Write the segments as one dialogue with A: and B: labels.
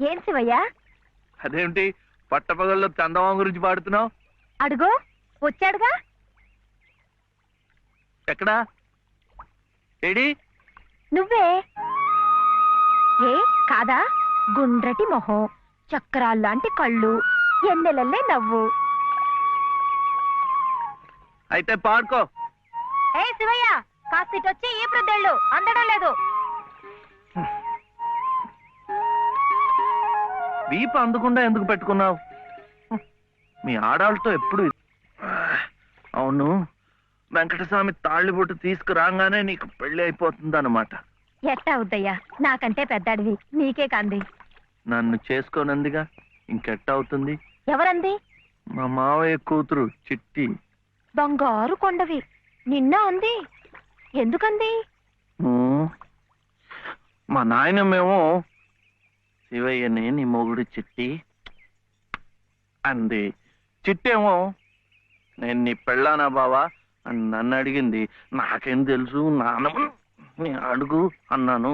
A: ఏం శివయ్య?
B: అదేంటి పట్టపగల్లో చందమామ గురించి పాడుతున్నావు?
A: అడుగో వచ్చాడుగా.
B: ఎక్కడా? ఏడి?
A: నువ్వే. ఏ కాదా? గుండ్రటి మొహం, చక్రాల్లాంటి కళ్ళు, ఎన్నెలల్లే నవ్వు.
B: అయితే పాడుకో.
A: ఏ శివయ్య, కాస్త ఇటొచ్చి ఈ ప్రద్దెళ్ళు అందడం లేదు.
B: వీపు అందకుండా ఎందుకు పెట్టుకున్నావు? మీ ఆడాళ్ళతో ఎప్పుడు అవును, వెంకటస్వామి తాళ్ళిబొట్టు తీసుకురాగానే నీకు పెళ్లి అయిపోతుంది అన్నమాట.
A: ఎట్టా అవుద్దయ్యా, నాకంటే పెద్దాడివి, నీకే కంది.
B: నన్ను చేసుకోనందిగా, ఇంకెట్ట అవుతుంది?
A: ఎవరంది?
B: మా మావయ్య కూతురు చిట్టి.
A: బంగారు కొండవి, నిన్న అంది. ఎందుకంది?
B: మా నాయనమేమో శివయ్యని నీ మొగుడు చిట్టి అంది. చిట్టేమో నేను నీ పెళ్ళానా బావా అని నన్ను అడిగింది. నాకేం తెలుసు, నానమ్మ అడుగు అన్నాను.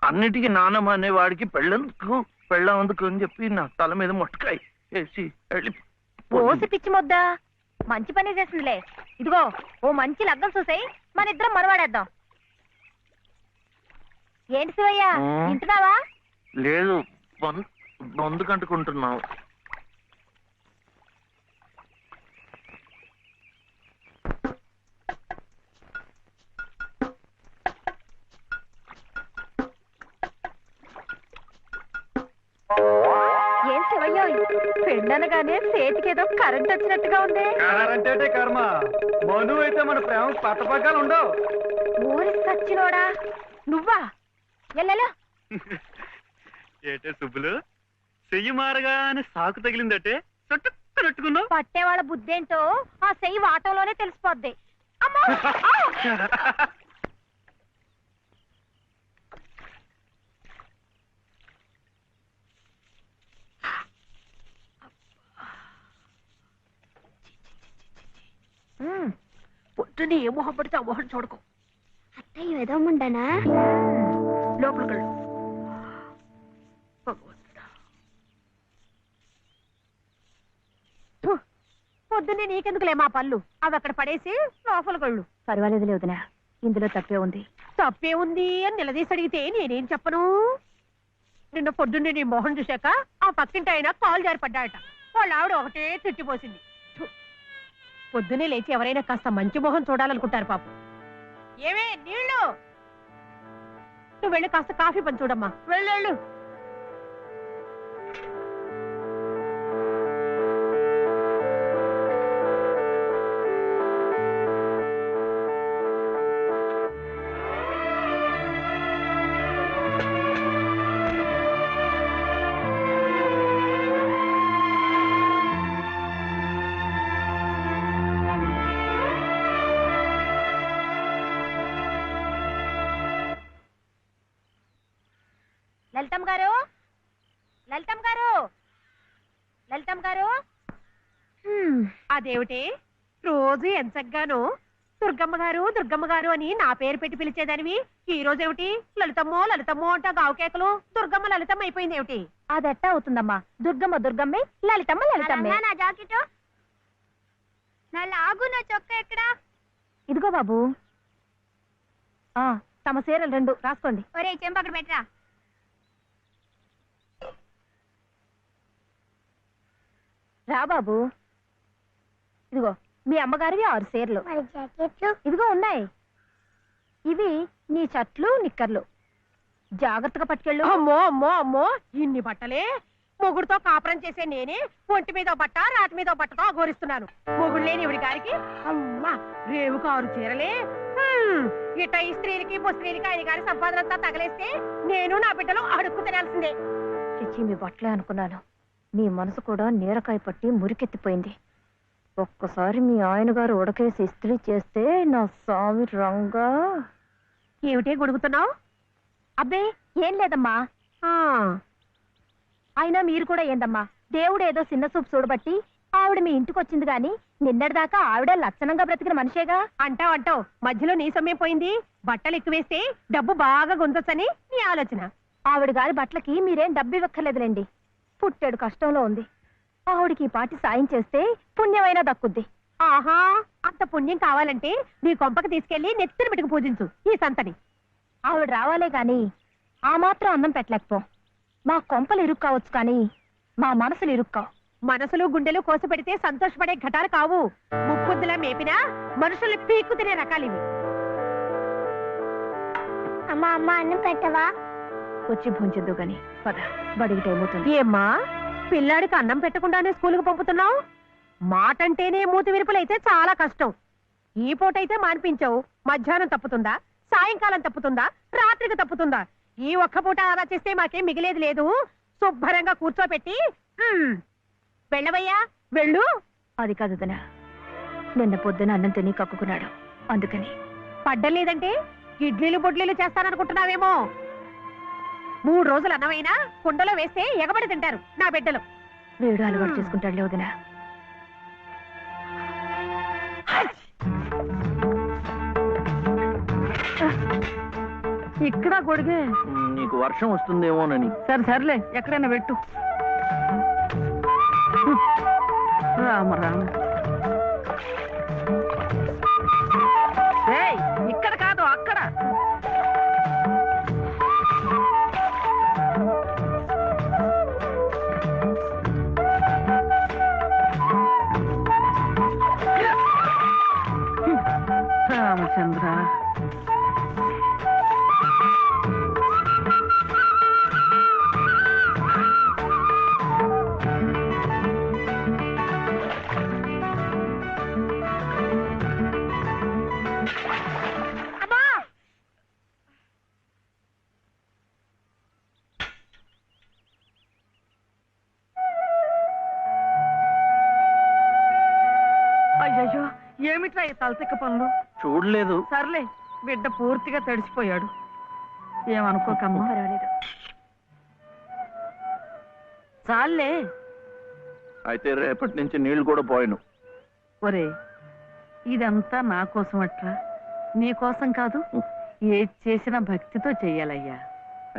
B: అన్నిటికీ నానమ్మ అనేవాడికి పెళ్ళందుకు పెళ్ళందుకు అని చెప్పి నా తల మీద మొట్టకాయ వేసి వెళ్ళి
A: పోసి పిచ్చి మొద్దా, మంచి పని చేసిందిలే. ఇదిగో ఓ మంచి లగ్గం చూసాయి, మన ఇద్దరం మరవాడేద్దాం. ఏంటి శివయ్య, వింటున్నావా?
B: లేదు, బొందు కంటుకుంటున్నావు.
A: ఏం శివయ్య, పెళ్ళనగానే చేతికేదో కరెంట్ వచ్చినట్టుగా ఉంది.
C: అంటే కర్మ, మను అయితే మన ప్రేమ పట్టపగ్గాలు ఉండవు.
A: ఊరి సచ్చినోడా నువ్వా? ఎల్లెలా
C: ఏటే సుబ్బులు, చెయ్యి మారగానే సాకు తగిలిందటే చుట్టుకున్నట్టుకున్నావు.
A: పట్టేవాళ్ళ బుద్ధేంటో ఆ చెయ్యి వాటంలోనే తెలిసిపోద్ది. అమ్మో! పొద్దున్న ఏ మొహం పడితే ఆ మొహం చూడకు.
D: అత్తయ్య ఏదో ఉండనా?
A: లోపలికి పొద్దున్నే నీకెందుకులే మా పళ్ళు, అవి అక్కడ పడేసి లోపలికి వెళ్ళు. పర్వాలేదు లేదునా, ఇందులో తప్పే ఉంది. తప్పే ఉంది అని నిలదీసి అడిగితే నేనేం చెప్పను? నిన్న పొద్దున్నే నీ మొహం చూశాక ఆ పక్కింటి ఆయన కాలు జారి పడ్డాడట. వాళ్ళ ఆవిడ ఒకటే తిట్టిపోసింది. పొద్దునే లేచి ఎవరైనా కాస్త మంచి మొహం చూడాలనుకుంటారు పాపం. ఏమే నీళ్ళు, నువ్వు వెళ్ళి కాస్త కాఫీ పని చూడమ్మా. వెళ్ళు. లలితమ్మ గారు, లలితమ్మ గారు, లలితమ్మ గారు. అదేమిటి రోజు ఎంచగ్గాను దుర్గమ్మ గారు దుర్గమ్మ గారు అని నా పేరు పెట్టి పిలిచేదానివి, ఈ రోజు ఏమిటి లలితమ్మో లలితమ్మో అంటా గావుకేకలు దుర్గమ్మ లలితమ్మ అయిపోయింది ఏమిటి? అదెట్టా అవుతుందమ్మా, దుర్గమ్మ దుర్గమ్మే, లలితమ్మ లలితమ్మే.
D: నా జాకెట్, నా లాగు, నా చొక్కా ఎక్కడా?
A: ఇదిగో బాబు, తమ చీరలు 2 రాసుకోండి.
D: ఒరే చెంప అక్కడ పెట్టరా.
A: రా బాబు, ఇదిగో మీ అమ్మగారివి 6 చీరలు.
D: జాకెట్లు
A: ఇదిగో ఉన్నాయి. ఇవి నీ చట్లు నిక్కర్లు, జాగ్రత్తగా పట్టుకెళ్ళు. అమ్మో అమ్మో అమ్మో, ఇన్ని బట్టలే? మొగుడుతో కాపురం చేసే నేనే ఒంటి మీద బట్ట రాతి మీద బట్టతో అఘోరిస్తున్నాను. మొగుడు లేని ఇవిడి గారికి అమ్మా రేవుకు 6 చీరలే. ఇట్ట ఈ స్త్రీలకి ముస్త్రీలకి ఆయన గారి సంపాదన అంతా తగలేస్తే నేను నా బిడ్డలు అడుక్కు తినాల్సిందే. చిచ్చి మీ బట్టలే అనుకున్నాను, మీ మనసు కూడా నీరకాయ పట్టి మురికెత్తిపోయింది. ఒక్కసారి మీ ఆయన గారు ఉడకేసి ఇస్త్రీ చేస్తే నా స్వామి రంగా. ఏమిటే గొడుగుతున్నావు? అబ్బే ఏం లేదమ్మా. అయినా మీరు కూడా ఏందమ్మా, దేవుడు ఏదో చిన్న చూపు చూడబట్టి ఆవిడ మీ ఇంటికి వచ్చింది గాని నిన్నటిదాకా ఆవిడ లక్షణంగా బ్రతికిన మనిషేగా. అంటావు మధ్యలో నీ సమయం పోయింది. బట్టలు ఎక్కువేస్తే డబ్బు బాగా గుంజొచ్చని నీ ఆలోచన. ఆవిడ గారి బట్టలకి మీరేం డబ్బు ఇవ్వక్కర్లేదులేండి. పుట్టాడు కష్టంలో ఉంది. ఆవిడికి ఈ పాటి సాయం చేస్తే పుణ్యమైనా దక్కుద్ది. ఆహా, అంత పుణ్యం కావాలంటే నీ కొంపకి తీసుకెళ్లి నెత్తిన పెట్టుకు పూజించు ఈ సంతని. ఆవిడ రావాలే గాని ఆ మాత్రం అన్నం పెట్టలేకపో. మా కొంపలు ఇరుక్కు కావచ్చు కానీ మా మనసులు ఇరుక్కావు. మనసులు గుండెలు కోసి పెడితే సంతోషపడే ఘటాలు కావు. ముప్పుద్దులా మేపినా మనుషుల్ని పీక్కు తినే రకాలివి.
D: అమ్మా అమ్మ అన్నం పెట్టవా?
A: వచ్చి భుంచద్దు గాని పద, బడికి టైం అవుతుంది. ఏమ్మా, పిల్లాడికి అన్నం పెట్టకుండానే స్కూల్కి పంపుతున్నావు? మాటంటేనే మూతి విరుపులైతే చాలా కష్టం. ఈ పూటైతే మానిపించావు, మధ్యాహ్నం తప్పుతుందా, సాయంకాలం తప్పుతుందా, రాత్రికి తప్పుతుందా? ఈ ఒక్క పూట ఆదా చేస్తే మాకేం మిగిలేదు లేదు. శుభ్రంగా కూర్చోపెట్టి వెళ్ళవయ్యా, వెళ్ళు. అది కాదు దనా, నిన్న పొద్దున అన్నం తిని కక్కుకున్నాడు, అందుకని. పడ్డలేదంటే ఇడ్లీలు బొడ్లీలు చేస్తాననుకుంటున్నావేమో. 3 రోజులు అన్నమైనా కుండలో వేస్తే ఎగబడి తింటారు నా బిడ్డలు. వేడు అలవాటు చేసుకుంటాడులే వదినా. ఇక్కడ గొడిగే.
B: నీకు వర్షం వస్తుందేమోనని.
A: సరే సర్లే, ఎక్కడైనా పెట్టు. రామ రామ. ఇక్కడ కాదు అక్కడ. రామచంద్ర, అయ్యో ఏమిట్రా ఈ తలతిక్క పనులు?
B: చూడలేదు.
A: సర్లే, బిడ్డ పూర్తిగా తడిసిపోయాడు. ఏమనుకోకమ్మా, పర్వాలేదు. చాలే.
B: అయితే రేపటి నుంచి నీళ్లు కూడా పోయాను.
A: ఒరే, ఇదంతా నా కోసం అట్రా, నీ కోసం కాదు. ఏది చేసినా భక్తితో చెయ్యాలయ్యా.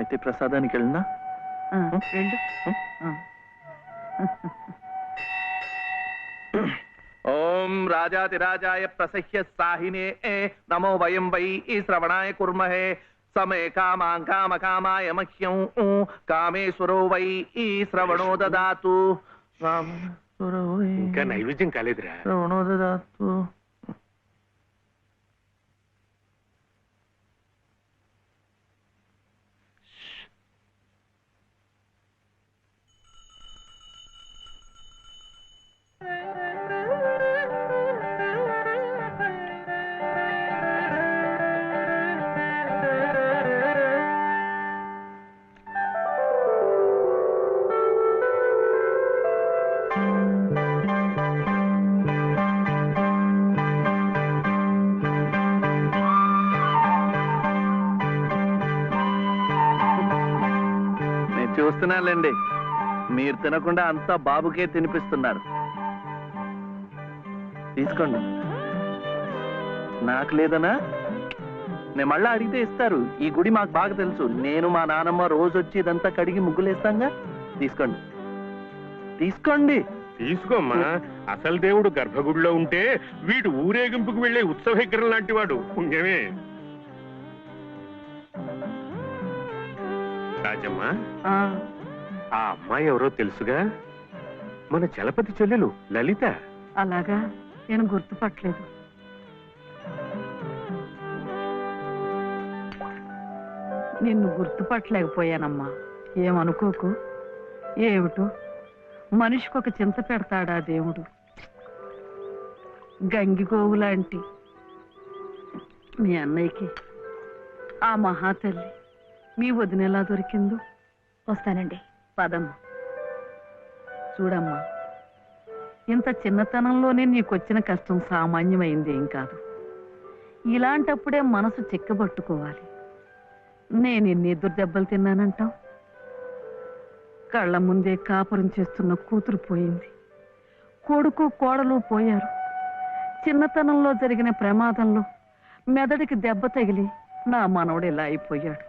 B: అయితే ప్రసాదానికి వెళ్ళినా
A: వెళ్ళు.
B: ఓం రాజాతిరాజాయ ప్రసహ్య సాహినే నమో వయం వై శ్రవణాయ కుర్మహే సమే కామాం కామకామాయ మహ్యం కామేశ్వరో వై శ్రవణో దదాతు.
C: ఇంకా నైవేద్యం కాలేదురా.
B: శ్రవణో దదాతు. చూస్తున్నానండి, మీరు తినకుండా అంతా బాబుకే తినిపిస్తున్నారు. తీసుకోండి. నాకు లేదనా? నేను మళ్ళా అడిగితే ఇస్తారు. ఈ గుడి మాకు బాగా తెలుసు. నేను మా నానమ్మ రోజు వచ్చి ఇదంతా కడిగి ముగ్గులేస్తాంగా. తీసుకోండి, తీసుకోండి.
C: తీసుకోమ్మా. అసలు దేవుడు గర్భగుడిలో ఉంటే వీడు ఊరేగింపుకు వెళ్లే ఉత్సవ విగ్రహం లాంటి వాడు. పుణ్యమే. రాజమ్మ, ఆ అమ్మాయి ఎవరో తెలుసుగా? మన చలపతి చెల్లెలు లలిత.
A: అలాగా, నేను గుర్తుపట్టలేదు. నిన్ను గుర్తుపట్టలేకపోయానమ్మా, ఏమనుకోకు. ఏమిటో మనిషికి ఒక చింత పెడతాడా దేవుడు. గంగిగోవు లాంటి మీ అన్నయ్యకి ఆ మహాతల్లి మీ వదిన ఎలా దొరికిందో. వస్తానండి, పదమ్మా. చూడమ్మా, ఇంత చిన్నతనంలోనే నీకొచ్చిన కష్టం సామాన్యమైంది ఏం కాదు. ఇలాంటప్పుడే మనసు చిక్కబట్టుకోవాలి. నేను ఎన్ని ఎదురు దెబ్బలు తిన్నానంటావు? కళ్ళ ముందే కాపురం చేస్తున్న కూతురు పోయింది, కొడుకు కోడలు పోయారు. చిన్నతనంలో జరిగిన ప్రమాదంలో మెదడికి దెబ్బ తగిలి నా మనవడు ఇలా అయిపోయాడు.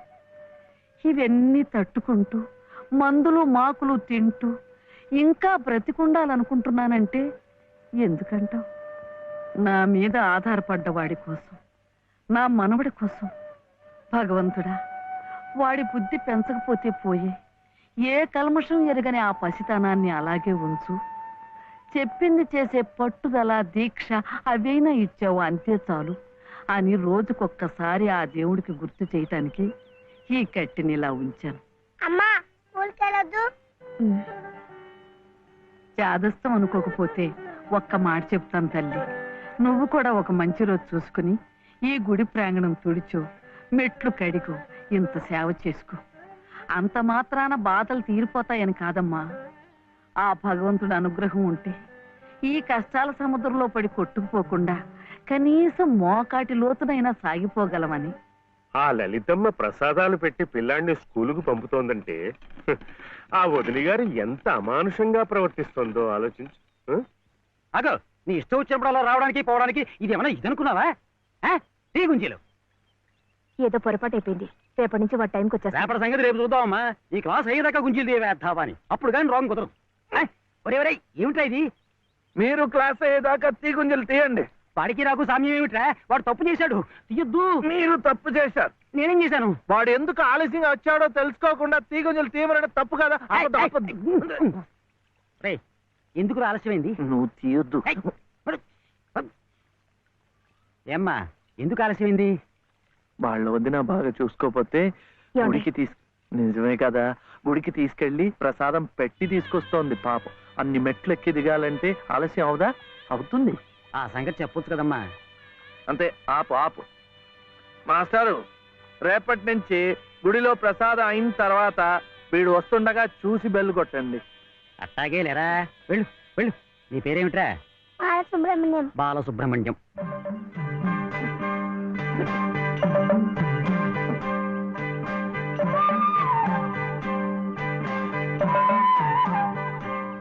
E: ఇవన్నీ తట్టుకుంటూ మందులు మాకులు తింటూ ఇంకా బ్రతికుండాలనుకుంటున్నానంటే ఎందుకంటావు? నా మీద ఆధారపడ్డ వాడి కోసం, నా మనవడి కోసం. భగవంతుడా, వాడి బుద్ధి పెంచకపోతే పోయే, ఏ కల్మషం ఎరగని ఆ పసితనాన్ని అలాగే ఉంచు. చెప్పింది చేసే పట్టుదల, దీక్ష అవైనా ఇచ్చావు, అంతే చాలు అని రోజుకొక్కసారి ఆ దేవుడికి గుర్తు చేయటానికి ఈ కట్టిని ఇలా ఉంచాను.
D: అమ్మా ఊరికెళ్ళొద్దు.
E: చాదస్తం అనుకోకపోతే ఒక్క మాట చెప్తాను తల్లి. నువ్వు కూడా ఒక మంచి రోజు చూసుకుని ఈ గుడి ప్రాంగణం తుడిచో, మెట్లు కడిగో, ఇంత సేవ చేసుకో. అంత మాత్రాన బాధలు తీరిపోతాయని కాదమ్మా. ఆ భగవంతుడి అనుగ్రహం ఉంటే ఈ కష్టాల సముద్రంలో పడి కొట్టుకుపోకుండా కనీసం మోకాటి లోతునైనా సాగిపోగలమని.
C: ఆ లలితమ్మ ప్రసాదాలు పెట్టి పిల్లాడిని స్కూలుకు పంపుతోందంటే ఆ వదిలి గారు ఎంత అమానుషంగా ప్రవర్తిస్తుందో ఆలోచించు.
F: అగో, నీ ఇష్టం వచ్చినప్పుడు అలా రావడానికి పోవడానికి ఇది ఏమన్నా ఇదనుకున్నావా? టీ గుంజీలు
A: ఏదో పొరపాటు అయిపోయింది. రేపటి నుంచి వాడి టైంకి వచ్చేస్తా.
F: రేపటి సంగతి రేపు చూద్దామమ్మా. ఈ క్లాస్ అయ్యేదాకా గుంజీలు వేద్దావా అని. అప్పుడు కానీ రాంగ్ కుదరదు. ఒరే ఒరే, ఏమిట్రా ఇది?
B: మీరు క్లాస్ అయ్యేదాకా తీగుంజలు తీయండి.
F: వాడికి నాకు సామ్యం ఏమిట్రా? వాడు తప్పు చేశాడు, తీయొద్దు.
B: మీరు తప్పు చేశారు.
F: నేనేం చేశాను?
B: వాడు ఎందుకు ఆలస్యంగా వచ్చాడో తెలుసుకోకుండా తీగుంజలు తీయమనడం తప్పు కదా.
F: రే, ఎందుకు ఆలస్యమైంది?
B: నువ్వు తీయొద్దు.
F: ఏమ్మా, ఎందుకు ఆలస్యమైంది?
B: వాళ్ళ వదిన బాగా చూసుకోపోతే గుడికి నిజమే కదా, గుడికి తీసుకెళ్లి ప్రసాదం పెట్టి తీసుకొస్తోంది పాపం. అన్ని మెట్లు ఎక్కి దిగాలంటే ఆలస్యం అవుదా? అవుతుంది.
F: ఆ సంగతి చెప్పొచ్చు కదమ్మా.
B: అంతే, ఆపు ఆపు. మాస్టారు, రేపటి నుంచి గుడిలో ప్రసాదం అయిన తర్వాత వీడు వస్తుండగా చూసి బెల్లు కొట్టండి.
F: అట్టాగే లేరా, వెళ్ళు వెళ్ళు. నీ పేరేమిట్రా?
D: బాలసుబ్రహ్మణ్యం.
F: బాలసుబ్రహ్మణ్యం.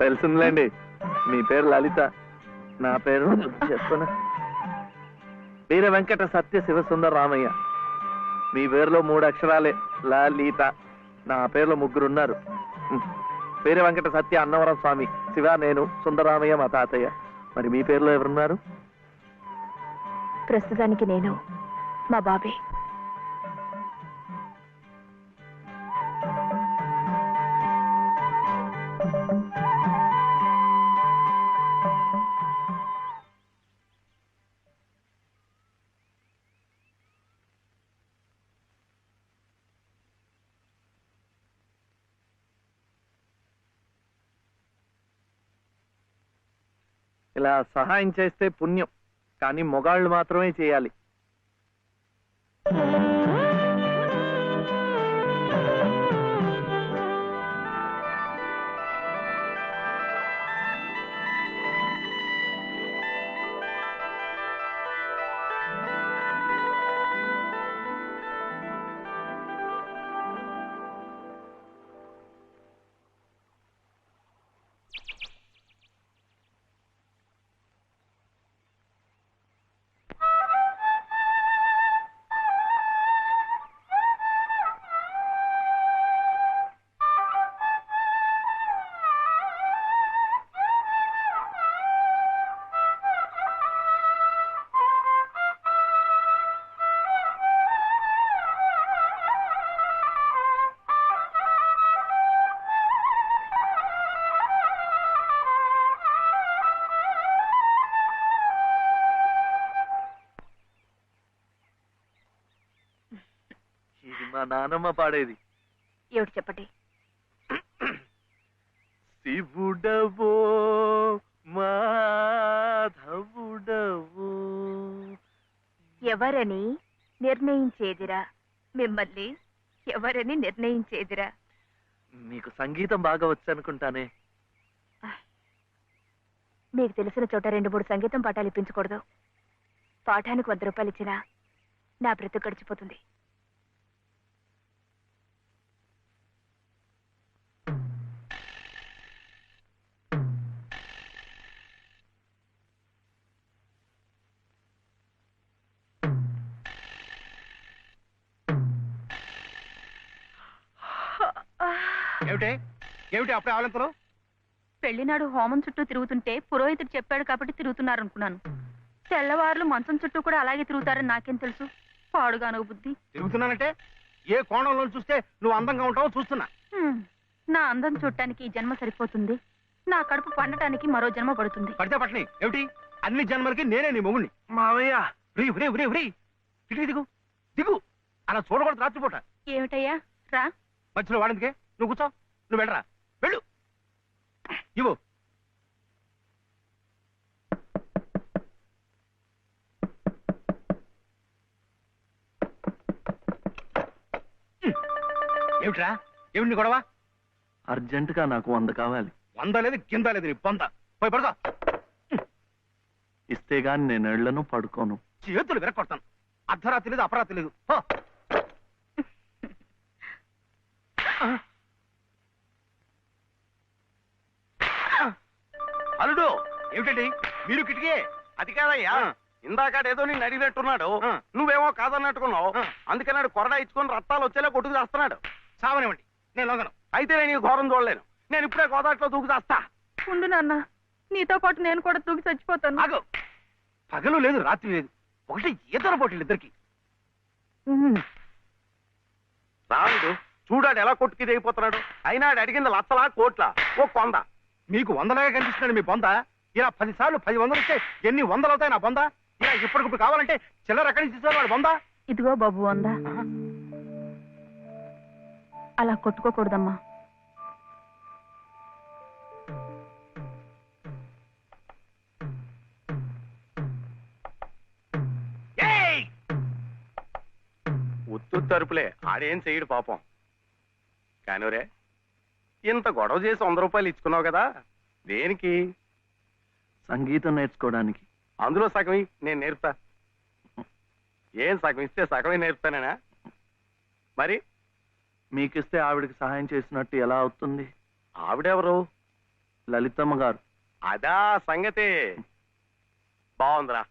B: తెలుసుందిలేండి, మీ పేరు లలిత, నా పేరు చెప్పున వీర వెంకట సత్య శివసుందర రామయ్య. మీ పేరులో 3 అక్షరాలే, లలిత. నా పేరులో 3 ఉన్నారు. వీర వెంకట సత్య అన్నవరం స్వామి, శివ నేను, సుందరరామయ్య మా తాతయ్య. మరి మీ పేరులో ఎవరున్నారు?
A: ప్రస్తుతానికి నేను, మా బాబే.
B: ఇలా సహాయం చేస్తే పుణ్యం, కానీ మొగాళ్ళు మాత్రమే చేయాలి. ఇది మా నానమ్మ పాడేది.
A: ఏమిటి చెప్పండి.
B: శివుడవో మాధవుడవో
A: ఎవరని నిర్ణయించేదిరా, మిమ్మల్ని ఎవరని నిర్ణయించేదిరా.
B: మీకు సంగీతం బాగా వచ్చనుకుంటానే.
A: మీకు తెలిసిన చోట 2-3 సంగీతం పాఠాలు ఇప్పించకూడదు. పాఠానికి 100 రూపాయలు ఇచ్చినా నా బ్రతుకు గడిచిపోతుంది.
F: ఏమిటే ఏమిటి అప్పుడే ఆవలింతలు?
G: పెళ్లినాడు హోమం చుట్టూ తిరుగుతుంటే పురోహితుడు చెప్పాడు కాబట్టి తిరుగుతున్నారు అనుకున్నాను. తెల్లవారులు మంచం చుట్టూ కూడా అలాగే తిరుగుతారని నాకేం తెలుసు? పాడుగాను బుద్ధి.
F: తిరుగుతున్నానంటే ఏ కోణంలో చూస్తే నువ్వు అందంగా ఉంటావో చూస్తున్నా.
G: నా అందం చూడటానికి ఈ జన్మ సరిపోతుంది. నా కడుపు పండటానికి మరో జన్మ పడుతుంది.
F: పడితే పట్టని ఏమిటి? అన్ని జన్మలకి నేనే నీ మొగుణ్ణి.
B: మావయ్య
F: దిగు దిగు దిగు. అలా చూడకూడదు రాత్రిపూట.
G: ఏమిటయ్యా రా.
F: మధ్యలో వాడిందికే నువ్వు కూర్చో. నువ్వు వెళ్ళరా, వెళ్ళు. ఇవ్వు. ఏమిట్రా? ఏమిటి నీ గొడవ?
B: అర్జెంటుగా నాకు 100 కావాలి.
F: 100 లేదు కింద లేదు నీ పొంద. పోయి పడుకో.
B: ఇస్తే గాని నేను ఎళ్లను, పడుకోను.
F: చేతులు విరక్కొడతాను. అర్ధరాత్రి లేదు అపరాత్రి లేదు. పో.
H: అల్లుడు
F: ఏమిటండి మీరు కిటికీ?
H: అది కాదయ్యా, ఇందాకడేదో నేను అడిగినట్టున్నాడు, నువ్వేమో కాదన్నట్టుకున్నావు. అందుకన్నాడు కొరడా ఇచ్చుకొని రక్తాలు వచ్చేలా కొట్టుకు చేస్తున్నాడు.
F: సావనివ్వండి, నేను లొంగను.
H: అయితే నేను ఈ ఘోరం చూడలేను. నేను ఇప్పుడే గోదాట్లో దూకు చేస్తా.
G: ఉండు నాన్న, నీతో పాటు నేను కూడా తూగి చచ్చిపోతాను.
F: ఆగు. పగలు లేదు రాత్రి లేదు, ఒకటి ఈతర పోటీలు ఇద్దరికి.
H: రాడు చూడాడు ఎలా కొట్టుకి దిగిపోతున్నాడు. అయినా ఆడు అడిగింది లచ్చలా కోట్ల ఓ కొంద.
F: మీకు 100లాగా కనిపిస్తున్నాడు మీ బొంద. ఇలా 10 సార్లు 10 వందలు వస్తే ఎన్ని వందలు అవుతాయి నా బొంద? ఇలా ఇప్పటికిప్పుడు కావాలంటే చిల్లర ఎక్కడి నుంచి తీసుకోవాలి వాడు బొంద?
G: ఇదిగో బాబు అందా. అలా కొట్టుకోకూడదమ్మా.
H: ఉత్తు తరుపులే, ఆడేం చెయ్యడు పాపం. కానివరే, ఇంత గొడవ చేసి 100 రూపాయలు ఇచ్చుకున్నావు కదా, దేనికి?
B: సంగీతం నేర్చుకోవడానికి.
H: అందులో సగం నేను నేర్పుతా. ఏం సగం ఇస్తే సగమే నేర్పుతానేనా? మరి
B: మీకిస్తే ఆవిడకి సహాయం చేసినట్టు ఎలా అవుతుంది?
H: ఆవిడెవరు?
B: లలితమ్మ గారు.
H: అదా సంగతి. బాగుందిరా.